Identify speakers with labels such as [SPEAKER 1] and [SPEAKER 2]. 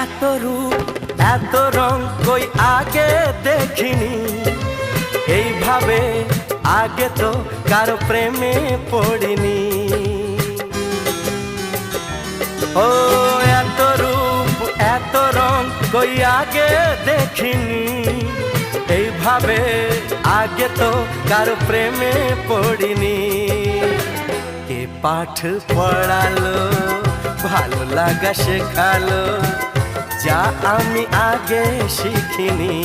[SPEAKER 1] এত রূপ এত রং কই আগে দেখিনি, এইভাবে আগে তো কারো প্রেমে পড়িনি। ও এত রূপ এত রং কই আগে দেখিনি, এইভাবে আগে তো কারো প্রেমে পড়িনি। কে পাঠ পড়ালো, ভালো লাগা শেখালো, যা আমি আগে শিখিনি।